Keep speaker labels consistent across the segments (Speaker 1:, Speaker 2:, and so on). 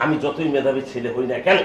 Speaker 1: আমি যতই মেধাবী ছেলে হই না কেন,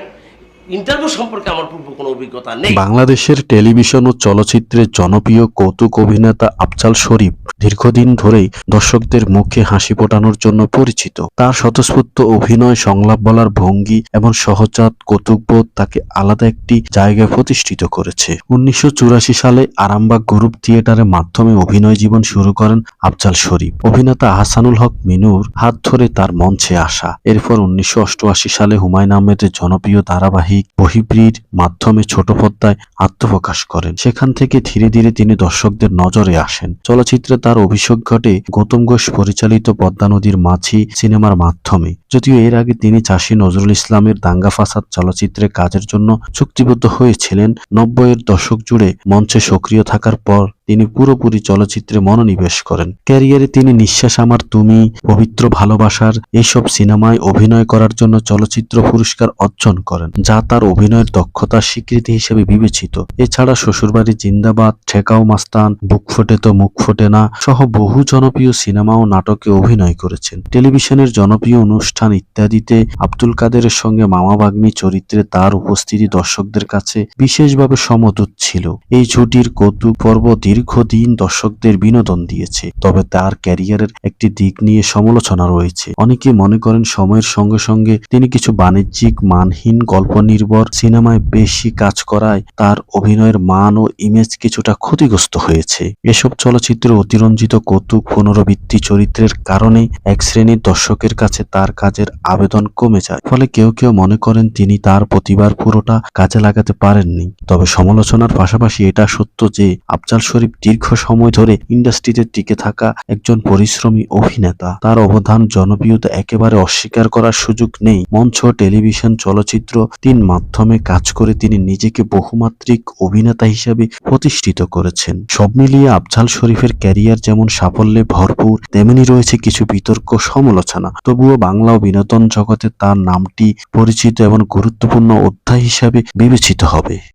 Speaker 1: ইন্টারভিউ সম্পর্কে আমার পূর্ব কোনো অভিজ্ঞতা নেই।
Speaker 2: বাংলাদেশের টেলিভিশন ও চলচ্চিত্রের জনপ্রিয় কৌতুক অভিনেতা আফজাল শরীফ দীর্ঘদিন ধরেই দর্শকদের মুখে হাসি ফোটানোর জন্য পরিচিত। তার স্বতঃস্ফূর্ত অভিনয়, সংলাপ বলার ভঙ্গি এবং সহজাত কৌতুকবোধ তাকে আলাদা একটি জায়গায় প্রতিষ্ঠিত করেছে। 1984 সালে আরামবাগ গ্রুপ থিয়েটারের মাধ্যমে অভিনয় জীবন শুরু করেন আফজাল শরীফ। অভিনেতা আহসানুল হক মিনুর হাত ধরে তার মঞ্চে আসা। এরপর 1988 সালে হুমায়ুন আহমেদের জনপ্রিয় ধারাবাহিক বহিব্রির মাধ্যমে ছোট পর্দায় আত্মপ্রকাশ করেন। সেখান থেকে ধীরে ধীরে তিনি দর্শকদের নজরে আসেন। চলচ্চিত্রে তার অভিষেক ঘটে গৌতম ঘোষ পরিচালিত পদ্মা নদীর মাঝি সিনেমার মাধ্যমে। যদিও এর আগে তিনি চাষী নজরুল ইসলামের দাঙ্গা ফাসাদ চলচ্চিত্রে কাজের জন্য চুক্তিবদ্ধ হয়েছিলেন। 90-এর দশক জুড়ে মঞ্চে সক্রিয় থাকার পর তিনি পুরোপুরি চলচ্চিত্রে মনোনিবেশ করেন। ক্যারিয়ারে তিনি নিঃশ্বাস আমার তুমি, পবিত্র ভালোবাসার এইসব সিনেমায় অভিনয় করার জন্য চলচ্চিত্র পুরস্কার অর্জন করেন, যা তার অভিনয়ের দক্ষতার স্বীকৃতি হিসেবে বিবেচিত। এছাড়া শ্বশুরবাড়ি জিন্দাবাদ, ঠেকাও মাস্তান, বুক ফোটে তো মুখ ফোটে না সহ বহু জনপ্রিয় সিনেমা ও নাটকে অভিনয় করেছেন। টেলিভিশনের জনপ্রিয় অনুষ্ঠান ইত্যাদিতে আব্দুল কাদেরের সঙ্গে মামা ভাগ্নি চরিত্রে তার উপস্থিতি দর্শকদের কাছে বিশেষভাবে সমদূত ছিল। এই জুটির কৌতুক পর্ব দীর্ঘদিন দর্শকদের বিনোদন দিয়েছে। তবে তার ক্যারিয়ারের একটি দিক নিয়ে সমালোচনা রয়েছে। অনেকে মনে করেন সময়ের সঙ্গে সঙ্গে তিনি কিছু বাণিজ্যিক মানহীন গল্প নির্ভর সিনেমায় বেশি কাজ করায় তার অভিনয়ের মান ও ইমেজ কিছুটা ক্ষতিগ্রস্ত হয়েছে। এসব চলচ্চিত্রে অতিরঞ্জিত কৌতুক পুনরাবৃত্তি চরিত্রের কারণে এক শ্রেণীর দর্শকের কাছে তার কাজের আবেদন কমে যায়। ফলে কেউ কেউ মনে করেন তিনি তার প্রতিভার পুরোটা কাজে লাগাতে পারেননি। তবে সমালোচনার পাশাপাশি এটা সত্য যে আফজাল শরীফ দীর্ঘ সময় ধরে ইন্ডাস্ট্রিতে টিকে থাকা একজন পরিশ্রমী অভিনেতা। তার অবদান জনপ্রিয়তা একেবারে অস্বীকার করার সুযোগ নেই। মঞ্চ, টেলিভিশন, চলচ্চিত্র তিন মাধ্যমে কাজ করে তিনি নিজেকে বহুমাত্রিক অভিনেতা হিসেবে প্রতিষ্ঠিত করেছেন। সব মিলিয়ে আফজাল শরীফের ক্যারিয়ার যেমন সাফল্যে ভরপুর, তেমনি রয়েছে কিছু বিতর্ক, সমালোচনা। তবুও বাংলা ও বিনোদন জগতে তার নামটি পরিচিত এবং গুরুত্বপূর্ণ অধ্যায় হিসাবে বিবেচিত হবে।